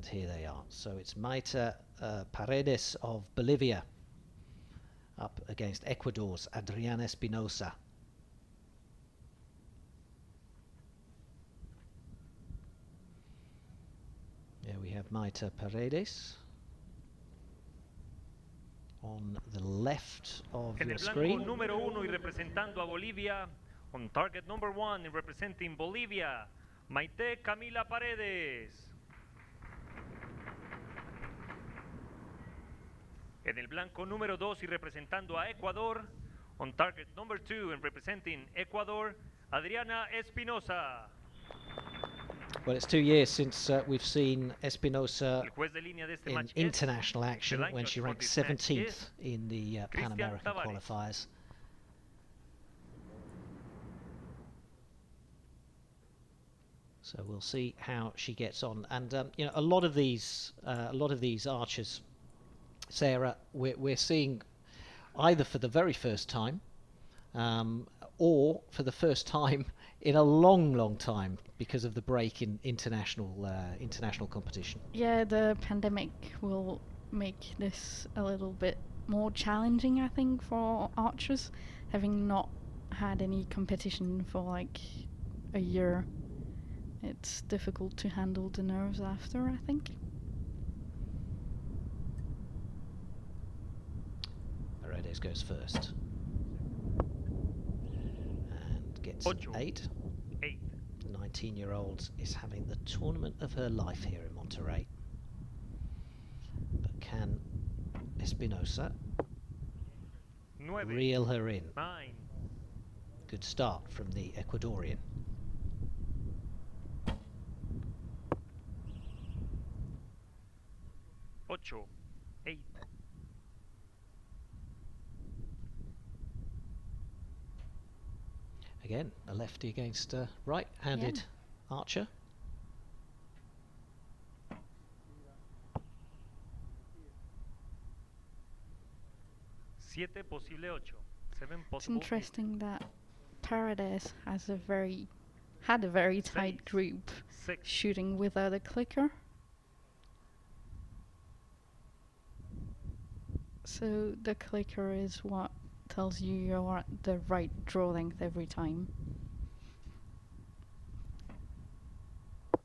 And here they are. So it's Camila Paredes of Bolivia up against Ecuador's Adriana Espinosa. There we have Camila Paredes on the left of your screen. En el blanco número 1 y representando a Bolivia, on target number 1 and representing Bolivia, Camila Paredes. En el blanco número 2 y representando a Ecuador, on target number 2 and representing Ecuador, Adriana Espinosa. Well, it's 2 years since we've seen Espinosa in match international action when she ranked 17th in the Pan American qualifiers. So we'll see how she gets on. And you know, a lot of these archers, Sarah, we're seeing either for the very first time or for the first time in a long time because of the break in international competition. Yeah, the pandemic will make this a little bit more challenging, I think, for archers, having not had any competition for like a year. It's difficult to handle the nerves after, I think. Paredes goes first and gets 8. 19-year-old is having the tournament of her life here in Monterrey. But can Espinosa reel her in? 9. Good start from the Ecuadorian. 8. Again, a lefty against a right-handed archer. It's interesting that Paredes has had a very tight group shooting without a clicker. So the clicker is what tells you you're at the right draw length every time.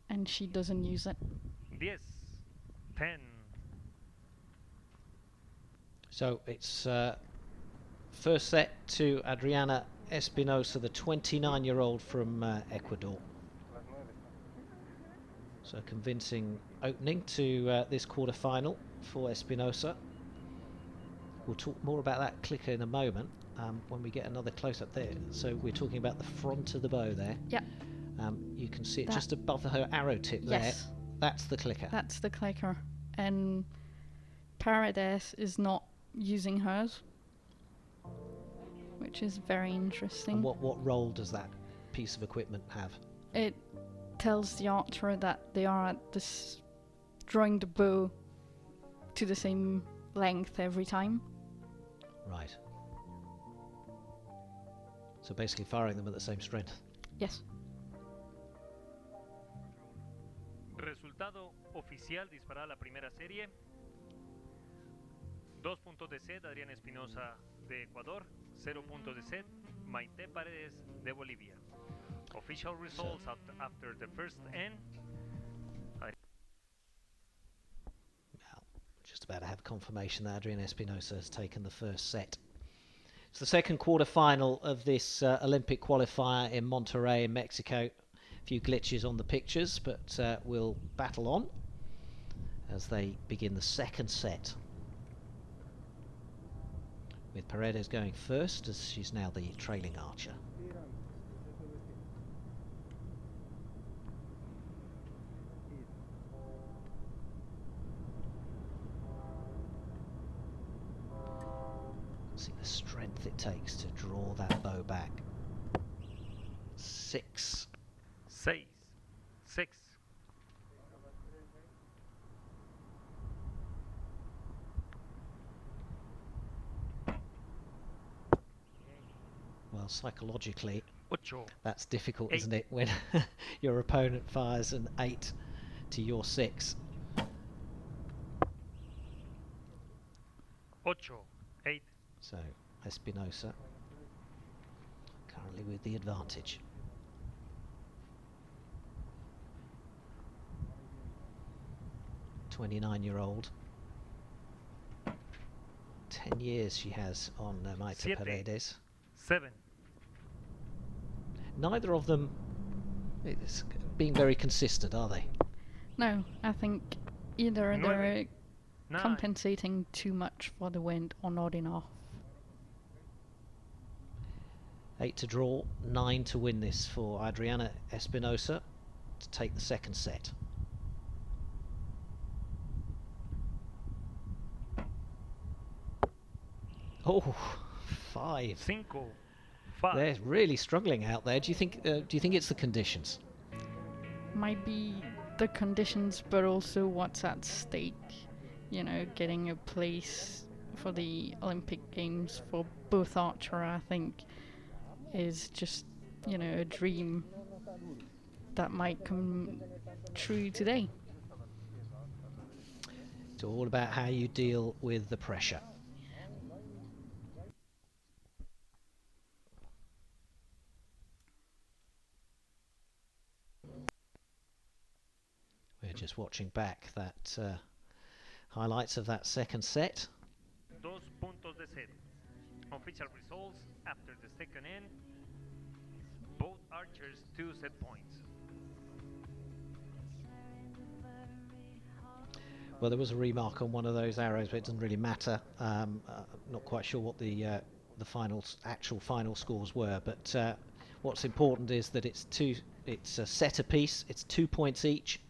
And she doesn't use it. 10. So it's first set to Adriana Espinosa, the 29-year-old from Ecuador. So convincing opening to this quarter-final for Espinosa. We'll talk more about that clicker in a moment when we get another close-up there. So we're talking about the front of the bow there. Yeah. You can see it just above her arrow tip there. That's the clicker. That's the clicker. And Paredes is not using hers, which is very interesting. And what role does that piece of equipment have? It tells the archer that they are at this drawing the bow to the same length every time. Right. So basically firing them at the same strength. Yes. Resultado oficial disparada la primera serie. 2 puntos de set, Adriana Espinosa de Ecuador. 0 puntos de set, Camila Paredes de Bolivia. Official results after the first end. Just about to have confirmation that Adriana Espinosa has taken the first set. It's the second quarter-final of this Olympic qualifier in Monterrey in Mexico. A few glitches on the pictures, but we'll battle on as they begin the second set. With Paredes going first, as she's now the trailing archer. See the strength it takes to draw that bow back. 6. 6. Well, psychologically, 8. that's difficult, isn't it, when your opponent fires an 8 to your 6. Ocho, 8. So Espinosa currently with the advantage. "29-year-old. 10 years she has on Maite Paredes. 7. Neither of them is being very consistent, are they? No, I think either Nueve, they're 9. compensating too much for the wind or not enough. 8 to draw, 9 to win this for Adriana Espinosa to take the second set. Oh, 5. 5. 5. They're really struggling out there. Do you think it's the conditions? Might be the conditions, but also what's at stake. You know, getting a place for the Olympic Games for both archer, I think, is just, you know, a dream that might come true today. It's all about how you deal with the pressure. We're just watching back that highlights of that second set. 2 puntos de set. Official results after the second end. Both archers 2 set points. Well, there was a remark on one of those arrows, but it doesn't really matter. Not quite sure what the actual final scores were, but what's important is that it's a set apiece. It's 2 points each.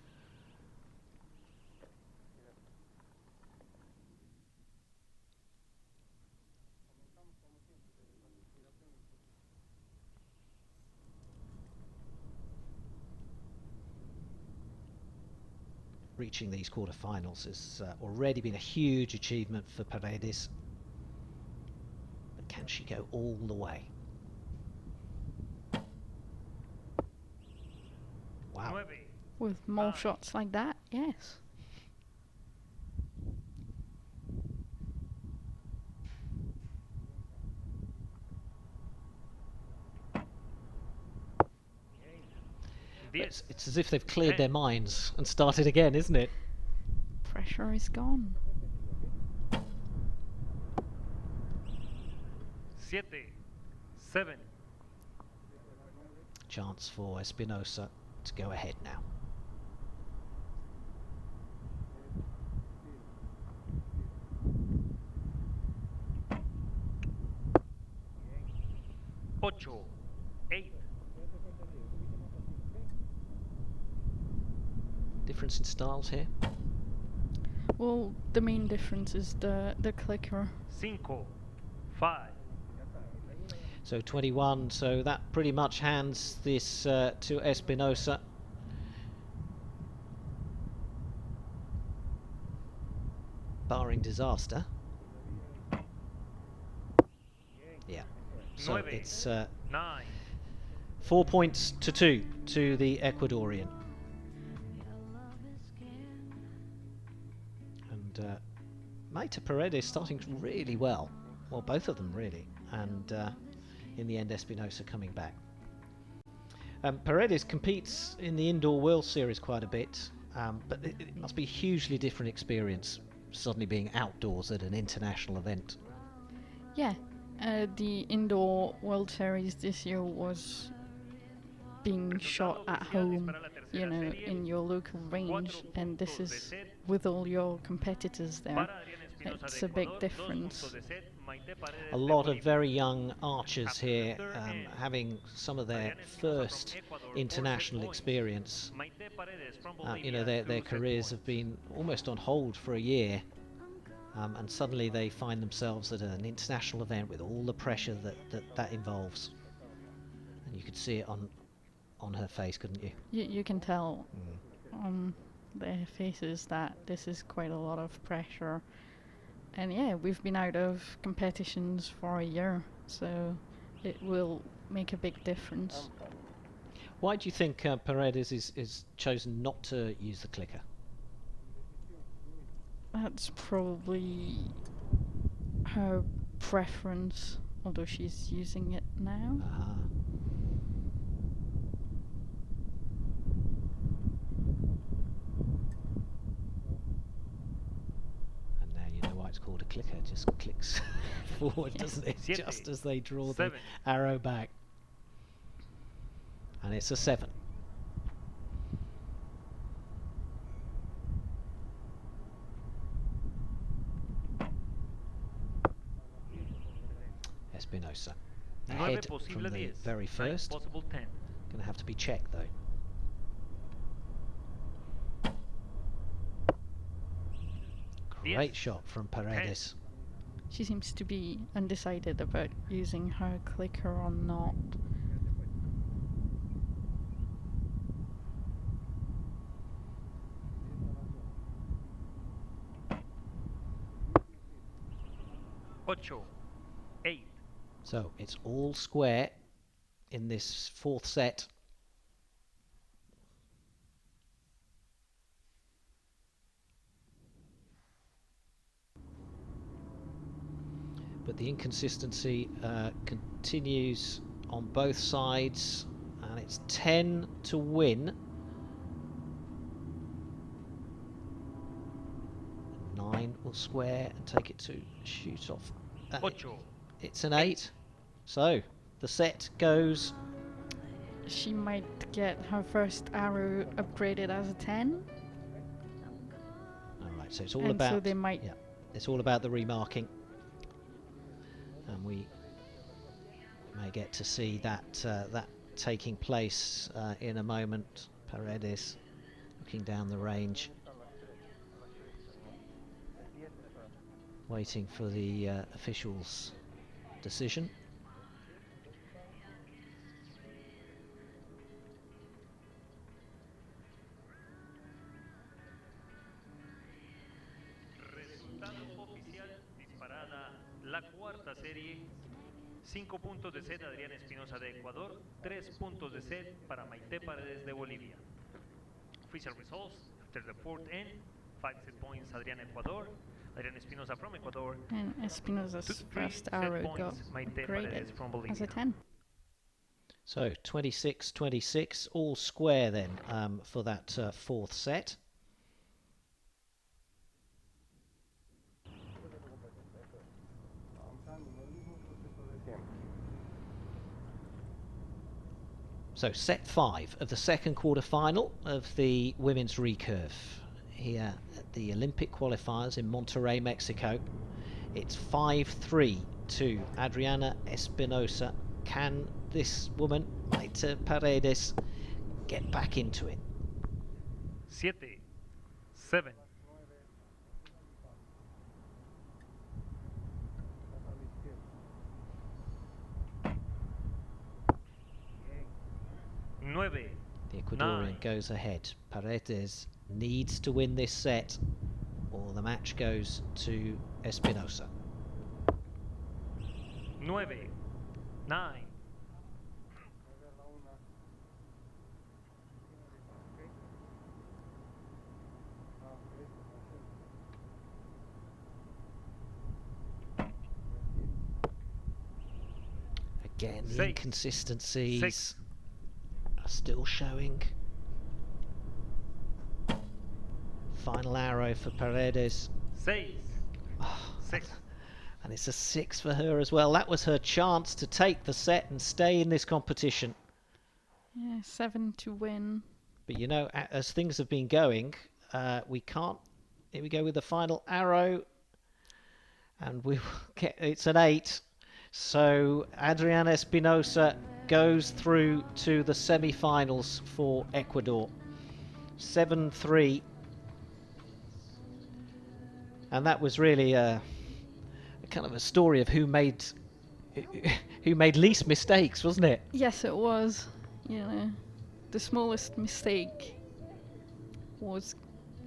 Reaching these quarterfinals has already been a huge achievement for Paredes. But can she go all the way? Wow. 9. With more shots like that, yes. It's as if they've cleared their minds and started again, isn't it? Pressure is gone. 7. 7. Chance for Espinosa to go ahead now. Ocho, 8. Difference in styles here. Well, the main difference is the clicker. 5. 5. So 21, so that pretty much hands this to Espinosa. Barring disaster. Yeah. So 9. it's 9. 4 points to 2 to the Ecuadorian. And Maite Paredes starting really well. Well, both of them really. And in the end, Espinosa coming back. Paredes competes in the Indoor World Series quite a bit, but it must be a hugely different experience suddenly being outdoors at an international event. Yeah, the Indoor World Series this year was being shot at home, you know, in your local range, and this is with all your competitors there. It's a big difference. A lot of very young archers here having some of their first international experience. You know, their careers have been almost on hold for a year, and suddenly they find themselves at an international event with all the pressure that involves. And you could see it on her face, couldn't you? You can tell on their faces that this is quite a lot of pressure. And yeah, we've been out of competitions for a year, so it will make a big difference. Why do you think Paredes is chosen not to use the clicker? That's probably her preference, although she's using it now. And now you know why it's called a clicker. It just clicks forward, doesn't it? Just as they draw the arrow back. And it's a 7. Espinosa ahead from the very first. Going to have to be checked though. Great shot from Paredes. She seems to be undecided about using her clicker or not. Ocho. 8. So it's all square in this 4th set. But the inconsistency continues on both sides, and it's 10 to win. 9 will square and take it to shoot off. It's an 8. So the set goes. She might get her first arrow upgraded as a 10. All right, so it's all about. So they might. Yeah, it's all about the remarking, and we may get to see that that taking place in a moment. Paredes looking down the range, waiting for the officials' decision. La cuarta serie, 5 puntos de set Adriana Espinosa de Ecuador, 3 puntos de set para Maite Paredes de Bolivia. Official results after the 4th end, 5 set points Adriana Ecuador, Adriana Espinosa from Ecuador. And Espinosa's first arrow got graded as a 10. So 26-26, all square then for that 4th set. So set 5 of the second quarter-final of the women's recurve here at the Olympic qualifiers in Monterrey, Mexico. It's 5-3 to Adriana Espinosa. Can this woman, Maite Paredes, get back into it? 7. 7. The Ecuadorian goes ahead. Paredes needs to win this set or the match goes to Espinosa. 9. Again, the inconsistencies are still showing. Final arrow for Paredes. 6. Oh, 6. And it's a 6 for her as well. That was her chance to take the set and stay in this competition. Yeah, 7 to win. But you know, as things have been going, we can't. Here we go with the final arrow. And we will get, it's an 8. So Adriana Espinosa goes through to the semi-finals for Ecuador. 7-3. And that was really a kind of a story of who made least mistakes, wasn't it? Yes, it was. You know, the smallest mistake was,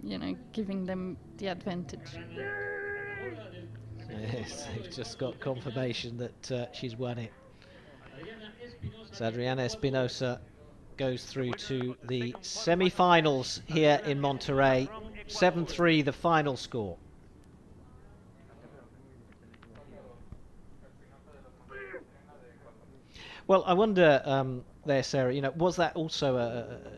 you know, giving them the advantage. Yes, they've just got confirmation that she's won it. So Adriana Espinosa goes through to the semi-finals here in Monterrey. 7-3 the final score. Well, I wonder there, Sarah. You know, was that also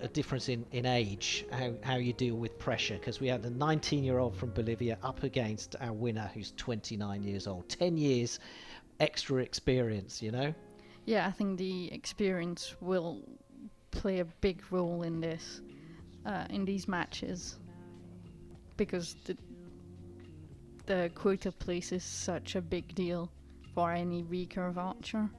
a difference in age? How you deal with pressure? Because we had a 19-year-old from Bolivia up against our winner, who's 29 years old. 10 years extra experience. You know. Yeah, I think the experience will play a big role in this, in these matches, because the quota place is such a big deal for any recurve archer.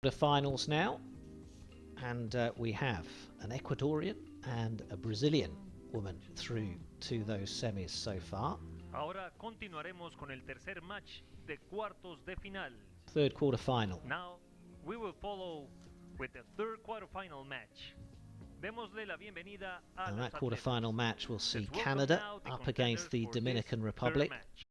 The finals now, and we have an Ecuadorian and a Brazilian woman through to those semis so far. Ahora continuaremos con el tercer match de cuartos de final. Third quarter-final. Now we will follow with the third quarter-final match. Démosle la bienvenida a And los that quarter-final atletas. match will see Let's welcome Canada now the up contenders against the for this Dominican third Republic. match.